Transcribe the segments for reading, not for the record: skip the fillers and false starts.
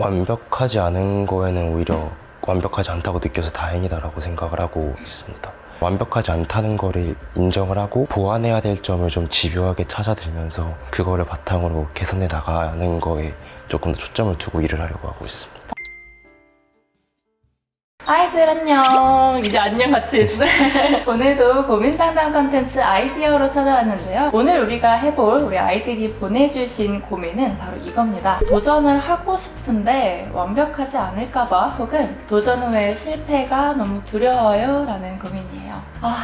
완벽하지 않은 거에는 오히려 완벽하지 않다고 느껴서 다행이다라고 생각을 하고 있습니다. 완벽하지 않다는 거를 인정을 하고 보완해야 될 점을 좀 집요하게 찾아들면서 그거를 바탕으로 개선해 나가는 거에 조금 더 초점을 두고 일을 하려고 하고 있습니다. 아이들 안녕. 이제 안녕 같이 해주네. 오늘도 고민 상담 컨텐츠 아이디어로 찾아왔는데요. 오늘 우리가 해볼 우리 아이들이 보내주신 고민은 바로 이겁니다. 도전을 하고 싶은데 완벽하지 않을까봐 혹은 도전 후에 실패가 너무 두려워요 라는 고민이에요.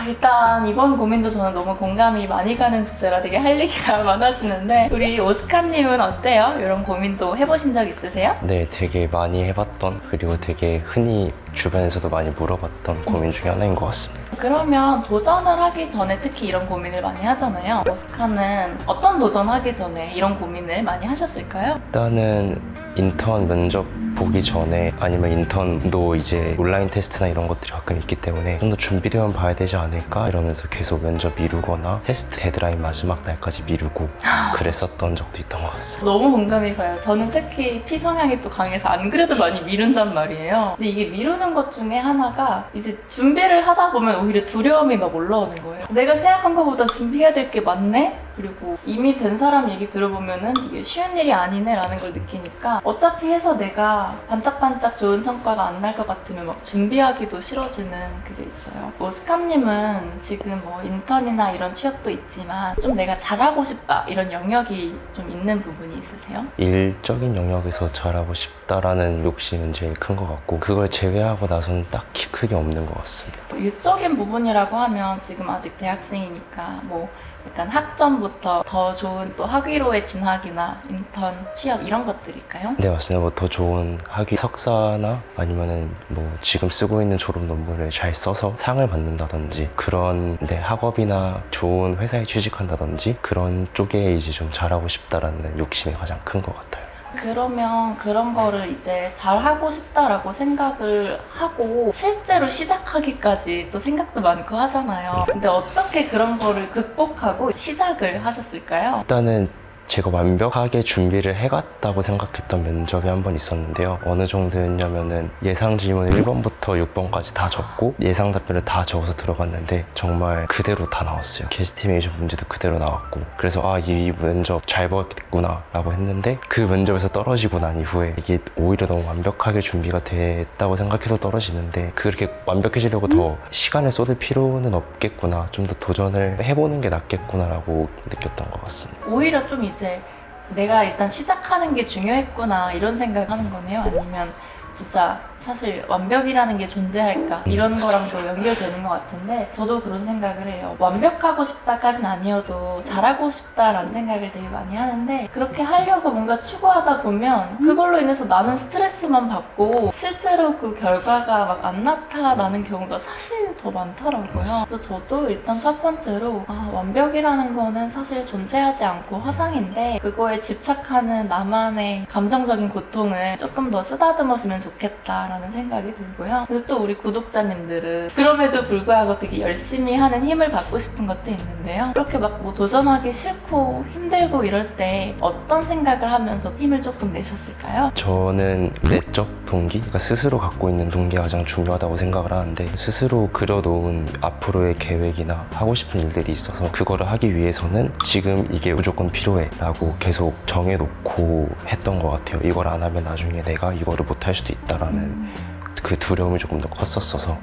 일단 이번 고민도 저는 너무 공감이 많이 가는 주제라 되게 할 얘기가 많아지는데 우리 오스카님은 어때요? 이런 고민도 해보신 적 있으세요? 네, 되게 많이 해봤던, 그리고 되게 흔히 주변에서도 많이 물어봤던 고민 중에 하나인 것 같습니다. 그러면 도전을 하기 전에 특히 이런 고민을 많이 하잖아요. 오스카는 어떤 도전하기 전에 이런 고민을 많이 하셨을까요? 일단은 인턴 면접 보기 전에, 아니면 인턴도 이제 온라인 테스트나 이런 것들이 가끔 있기 때문에 좀 더 준비되면 봐야 되지 않을까 이러면서 계속 면접 미루거나 테스트 데드라인 마지막 날까지 미루고 그랬었던 적도 있던 것 같습니다. 너무 공감이 가요. 저는 특히 P 성향이 또 강해서 안 그래도 많이 미룬단 말이에요. 근데 이게 미루는 것 중에 하나가 이제 준비를 하다 보면 오히려 두려움이 막 올라오는 거예요. 내가 생각한 것보다 준비해야 될 게 많네? 그리고 이미 된 사람 얘기 들어보면은 이게 쉬운 일이 아니네 라는 걸 느끼니까 어차피 해서 내가 반짝반짝 좋은 성과가 안 날 것 같으면 막 준비하기도 싫어지는 그게 있어요. 오스카님은 지금 뭐 인턴이나 이런 취업도 있지만 좀 내가 잘하고 싶다 이런 영역이 좀 있는 부분이 있으세요? 일적인 영역에서 잘하고 싶다라는 욕심은 제일 큰 것 같고, 그걸 제외하고 나서는 딱히 크게 없는 것 같습니다. 일적인 부분이라고 하면 지금 아직 대학생이니까 뭐 약간 학점부터 더 좋은 또 학위로의 진학이나 인턴, 취업 이런 것들일까요? 네, 맞습니다. 뭐 더 좋은 학위 석사나 아니면은 뭐 지금 쓰고 있는 졸업 논문을 잘 써서 상을 받는다든지, 그런 학업이나 좋은 회사에 취직한다든지 그런 쪽에 이제 좀 잘하고 싶다라는 욕심이 가장 큰 것 같아요. 그러면 그런 거를 이제 잘하고 싶다라고 생각을 하고 실제로 시작하기까지 또 생각도 많고 하잖아요. 근데 어떻게 그런 거를 극복하고 시작을 하셨을까요? 일단은 제가 완벽하게 준비를 해갔다고 생각했던 면접이 한 번 있었는데요. 어느 정도였냐면은 예상 질문 1번부터 6번까지 다 적고 예상 답변을 다 적어서 들어갔는데 정말 그대로 다 나왔어요. 게스티메이션 문제도 그대로 나왔고, 그래서 이 면접 잘 보겠구나 라고 했는데 그 면접에서 떨어지고 난 이후에 이게 오히려 너무 완벽하게 준비가 됐다고 생각해서 떨어지는데, 그렇게 완벽해지려고 더 시간을 쏟을 필요는 없겠구나, 좀 더 도전을 해보는 게 낫겠구나 라고 느꼈던 것 같습니다. 오히려 좀 이제 내가 일단 시작하는 게 중요했구나 이런 생각을 하는 거네요? 아니면 진짜 사실 완벽이라는 게 존재할까 이런 거랑도 연결되는 것 같은데 저도 그런 생각을 해요. 완벽하고 싶다까진 아니어도 잘하고 싶다라는 생각을 되게 많이 하는데 그렇게 하려고 뭔가 추구하다 보면 그걸로 인해서 나는 스트레스만 받고 실제로 그 결과가 막 안 나타나는 경우가 사실 더 많더라고요. 그래서 저도 일단 첫 번째로 완벽이라는 거는 사실 존재하지 않고 허상인데 그거에 집착하는 나만의 감정적인 고통을 조금 더 쓰다듬어주면 좋겠다 라는 생각이 들고요. 그리고 또 우리 구독자님들은 그럼에도 불구하고 되게 열심히 하는 힘을 받고 싶은 것도 있는데요. 그렇게 막 뭐 도전하기 싫고 힘들고 이럴 때 어떤 생각을 하면서 힘을 조금 내셨을까요? 저는 내적 동기, 그러니까 스스로 갖고 있는 동기가 가장 중요하다고 생각을 하는데, 스스로 그려놓은 앞으로의 계획이나 하고 싶은 일들이 있어서 그거를 하기 위해서는 지금 이게 무조건 필요해 라고 계속 정해놓고 했던 것 같아요. 이걸 안 하면 나중에 내가 이거를 못할 수도 있다라는 그 두려움이 조금 더 컸었어서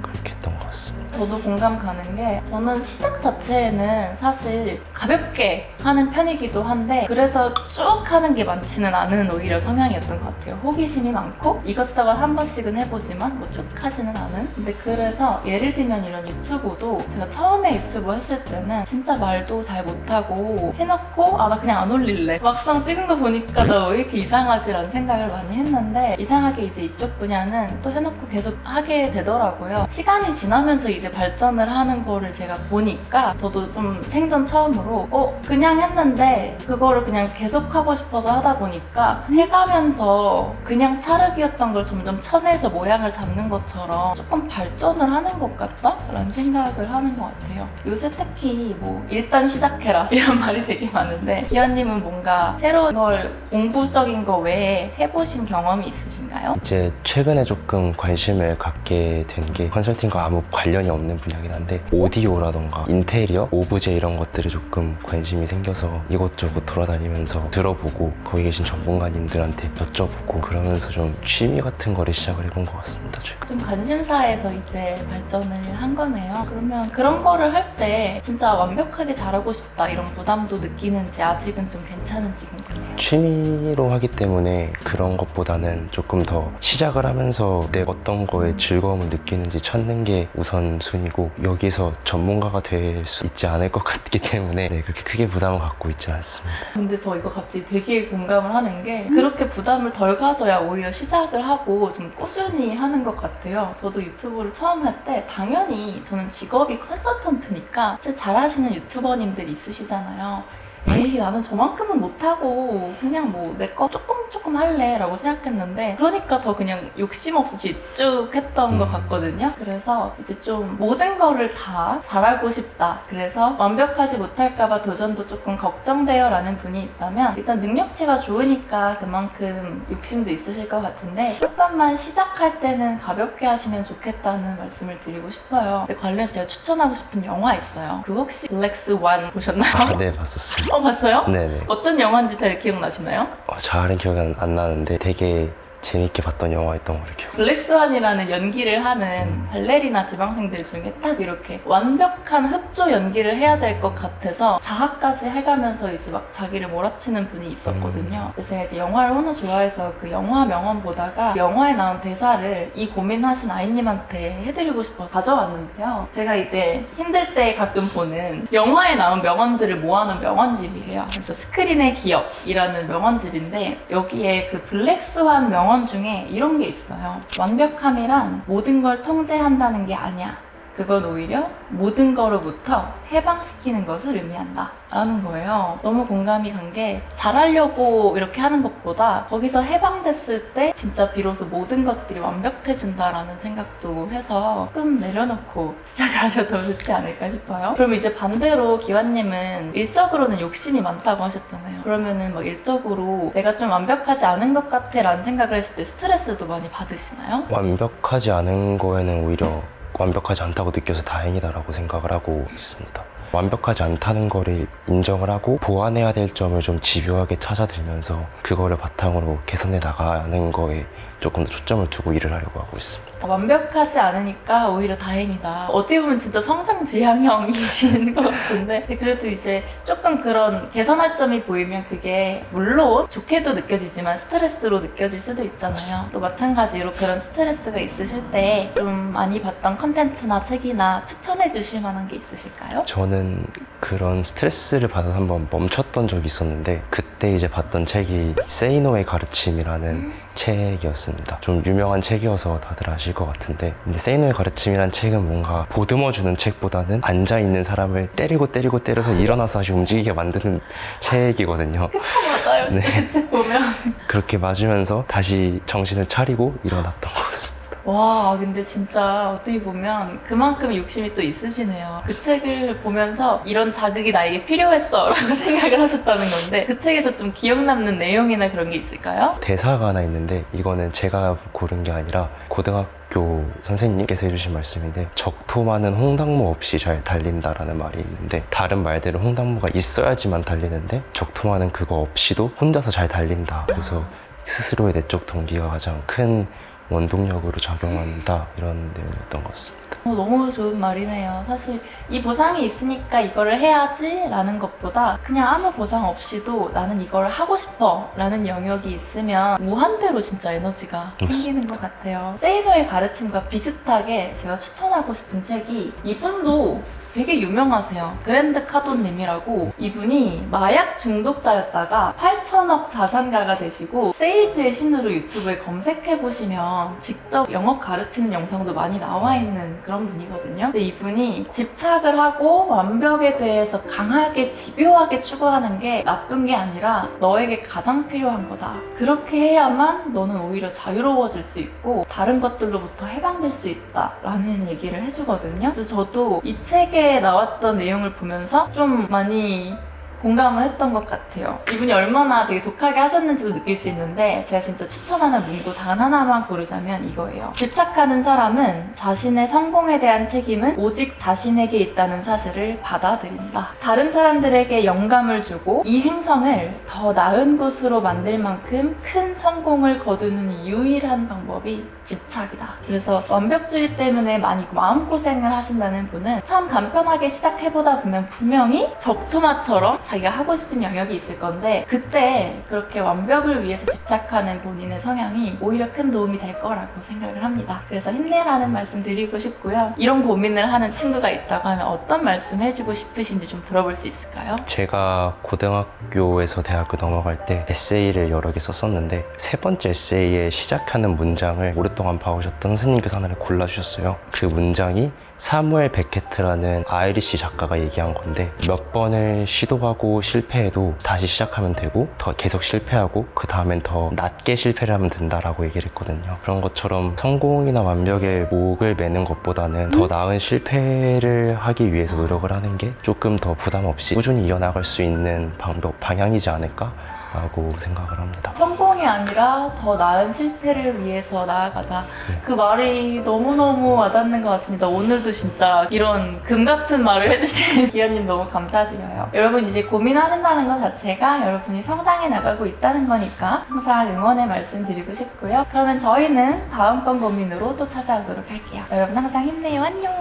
그렇게 했던 것 같습니다. 저도 공감 가는 게 저는 시작 자체에는 사실 가볍게 하는 편이기도 한데 그래서 쭉 하는 게 많지는 않은 오히려 성향이었던 것 같아요. 호기심이 많고 이것저것 한 번씩은 해보지만 뭐 쭉 하지는 않은. 근데 그래서 예를 들면 이런 유튜브도 제가 처음에 유튜브 했을 때는 진짜 말도 잘 못하고 해놓고 나 그냥 안 올릴래. 막상 찍은 거 보니까 나 왜 이렇게 이상하지 라는 생각을 많이 했는데 이상하게 이제 이쪽 분야는 또 해놓고 계속 하게 되더라고요. 시간이 지나면서 이제 이제 발전을 하는 거를 제가 보니까 저도 좀 생전 처음으로 그냥 했는데 그거를 그냥 계속하고 싶어서 하다 보니까 해가면서 그냥 찰흙이었던 걸 점점 쳐내서 모양을 잡는 것처럼 조금 발전을 하는 것 같다? 라는 생각을 하는 것 같아요. 요새 특히 뭐 일단 시작해라 이런 말이 되게 많은데 기아님은 뭔가 새로운 걸 공부적인 거 외에 해보신 경험이 있으신가요? 이제 최근에 조금 관심을 갖게 된 게 컨설팅과 아무 관련이 없는 분야긴 한데 오디오라던가 인테리어, 오브제 이런 것들이 조금 관심이 생겨서 이곳저곳 돌아다니면서 들어보고 거기 계신 전문가님들한테 여쭤보고 그러면서 좀 취미 같은 거를 시작을 해본 것 같습니다. 제가. 좀 관심사에서 이제 발전을 한 거네요. 그러면 그런 거를 할 때 진짜 완벽하게 잘하고 싶다 이런 부담도 느끼는지 아직은 좀 괜찮은지 궁금해요. 취미로 하기 때문에 그런 것보다는 조금 더 시작을 하면서 내가 어떤 거에 즐거움을 느끼는지 찾는 게 우선순위고 여기서 전문가가 될 수 있지 않을 것 같기 때문에 그렇게 크게 부담을 갖고 있지는 않습니다. 근데 저 이거 갑자기 되게 공감을 하는 게 그렇게 부담을 덜 가져야 오히려 시작을 하고 좀 꾸준히 하는 것 같아요. 저도 유튜브를 처음 할 때 당연히 저는 직업이 컨설턴트니까 진짜 잘하시는 유튜버님들이 있으시잖아요. 에이 나는 저만큼은 못하고 그냥 뭐 내 거 조금 할래 라고 생각했는데 그러니까 더 그냥 욕심 없이 쭉 했던 것 같거든요. 그래서 이제 좀 모든 거를 다 잘하고 싶다. 그래서 완벽하지 못할까봐 도전도 조금 걱정돼요 라는 분이 있다면 일단 능력치가 좋으니까 그만큼 욕심도 있으실 것 같은데 조금만 시작할 때는 가볍게 하시면 좋겠다는 말씀을 드리고 싶어요. 근데 관련해서 제가 추천하고 싶은 영화 있어요. 그 혹시 블랙스완 보셨나요? 네, 봤었습니다. 봤어요? 네네. 어떤 영화인지 잘 기억나시나요? 잘은 기억이 안 나는데 되게 재밌게 봤던 영화였던 걸로 기억. 블랙스완이라는 연기를 하는 발레리나 지망생들 중에 딱 이렇게 완벽한 흑조 연기를 해야 될 것 같아서 자학까지 해가면서 이제 막 자기를 몰아치는 분이 있었거든요. 그래서 제가 이제 영화를 워낙 좋아해서 그 영화 명언 보다가 영화에 나온 대사를 이 고민하신 아이님한테 해드리고 싶어서 가져왔는데요. 제가 이제 힘들 때 가끔 보는 영화에 나온 명언들을 모아놓은 명언집이에요. 그래서 스크린의 기억이라는 명언집인데 여기에 그 블랙스완 명언 중에 이런 게 있어요. 완벽함이란 모든 걸 통제한다는 게 아니야. 그건 오히려 모든 거로부터 해방시키는 것을 의미한다 라는 거예요. 너무 공감이 간 게 잘하려고 이렇게 하는 것보다 거기서 해방됐을 때 진짜 비로소 모든 것들이 완벽해진다라는 생각도 해서 조금 내려놓고 시작을 하셔도 좋지 않을까 싶어요. 그럼 이제 반대로 기환님은 일적으로는 욕심이 많다고 하셨잖아요. 그러면은 막 일적으로 내가 좀 완벽하지 않은 것 같아 라는 생각을 했을 때 스트레스도 많이 받으시나요? 완벽하지 않은 거에는 오히려 완벽하지 않다고 느껴서 다행이다라고 생각을 하고 있습니다. 완벽하지 않다는 거를 인정을 하고 보완해야 될 점을 좀 집요하게 찾아들면서 그거를 바탕으로 개선해 나가는 거에 조금 더 초점을 두고 일을 하려고 하고 있습니다. 완벽하지 않으니까 오히려 다행이다. 어떻게 보면 진짜 성장 지향형이신 것 같은데 근데 그래도 이제 조금 그런 개선할 점이 보이면 그게 물론 좋게도 느껴지지만 스트레스로 느껴질 수도 있잖아요. 또 마찬가지로 그런 스트레스가 있으실 때 좀 많이 봤던 컨텐츠나 책이나 추천해 주실 만한 게 있으실까요? 저는 그런 스트레스를 받아서 한번 멈췄던 적이 있었는데 그때 이제 봤던 책이 세이노의 가르침이라는 책이었습니다. 좀 유명한 책이어서 다들 아실 것 같은데 근데 세이노의 가르침이라는 책은 뭔가 보듬어주는 책보다는 앉아있는 사람을 때려서 일어나서 다시 움직이게 만드는 책이거든요. 그쵸, 맞아요. 진짜 네. 그 책 보면 그렇게 맞으면서 다시 정신을 차리고 일어났던 것 같습니다. 와, 근데 진짜 어떻게 보면 그만큼 욕심이 또 있으시네요. 그 책을 보면서 이런 자극이 나에게 필요했어 라고 생각을 하셨다는 건데 그 책에서 좀 기억 남는 내용이나 그런 게 있을까요? 대사가 하나 있는데 이거는 제가 고른 게 아니라 고등학교 선생님께서 해주신 말씀인데 적토 많은 홍당무 없이 잘 달린다라는 말이 있는데 다른 말들은 홍당무가 있어야지만 달리는데 적토 많은 그거 없이도 혼자서 잘 달린다. 그래서 스스로의 내적 동기가 가장 큰 원동력으로 작용한다 이런 내용이었던 것 같습니다. 너무 좋은 말이네요. 사실 이 보상이 있으니까 이거를 해야지 라는 것보다 그냥 아무 보상 없이도 나는 이걸 하고 싶어 라는 영역이 있으면 무한대로 진짜 에너지가 생기는 것 같아요. 세이노의 가르침과 비슷하게 제가 추천하고 싶은 책이 이분도 되게 유명하세요. 그랜드 카돈님이라고. 이분이 마약 중독자였다가 8천억 자산가가 되시고 세일즈의 신으로 유튜브에 검색해보시면 직접 영업 가르치는 영상도 많이 나와 있는 그런 분이거든요. 근데 이분이 집착을 하고 완벽에 대해서 강하게 집요하게 추구하는 게 나쁜 게 아니라 너에게 가장 필요한 거다. 그렇게 해야만 너는 오히려 자유로워질 수 있고 다른 것들로부터 해방될 수 있다 라는 얘기를 해주거든요. 그래서 저도 이 책에 나왔던 내용을 보면서 좀 많이 공감을 했던 것 같아요. 이분이 얼마나 되게 독하게 하셨는지도 느낄 수 있는데 제가 진짜 추천하는 문구 단 하나만 고르자면 이거예요. 집착하는 사람은 자신의 성공에 대한 책임은 오직 자신에게 있다는 사실을 받아들인다. 다른 사람들에게 영감을 주고 이 행성을 더 나은 곳으로 만들 만큼 큰 성공을 거두는 유일한 방법이 집착이다. 그래서 완벽주의 때문에 많이 마음고생을 하신다는 분은 처음 간편하게 시작해보다 보면 분명히 적토마처럼 자기가 하고 싶은 영역이 있을 건데 그때 그렇게 완벽을 위해서 집착하는 본인의 성향이 오히려 큰 도움이 될 거라고 생각을 합니다. 그래서 힘내라는 말씀 드리고 싶고요. 이런 고민을 하는 친구가 있다고 하면 어떤 말씀 해주고 싶으신지 좀 들어볼 수 있을까요? 제가 고등학교에서 대학교 넘어갈 때 에세이를 여러 개 썼었는데 세 번째 에세이에 시작하는 문장을 오랫동안 봐오셨던 선생님께서 하나를 골라주셨어요. 그 문장이 사무엘 베케트라는 아이리시 작가가 얘기한 건데 몇 번을 시도하고 실패해도 다시 시작하면 되고 더 계속 실패하고 그 다음엔 더 낮게 실패를 하면 된다라고 얘기를 했거든요. 그런 것처럼 성공이나 완벽에 목을 매는 것보다는 더 나은 실패를 하기 위해서 노력을 하는 게 조금 더 부담 없이 꾸준히 이어나갈 수 있는 방향이지 않을까? 라고 생각을 합니다. 성공이 아니라 더 나은 실패를 위해서 나아가자. 그 말이 너무너무 와닿는 것 같습니다. 오늘도 진짜 이런 금 같은 말을 해주신 기현님 너무 감사드려요. 여러분 이제 고민하신다는 것 자체가 여러분이 성장해 나가고 있다는 거니까 항상 응원의 말씀 드리고 싶고요. 그러면 저희는 다음번 고민으로 또 찾아오도록 할게요. 여러분 항상 힘내요. 안녕.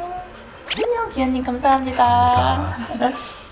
안녕 기현님 감사합니다. 감사합니다.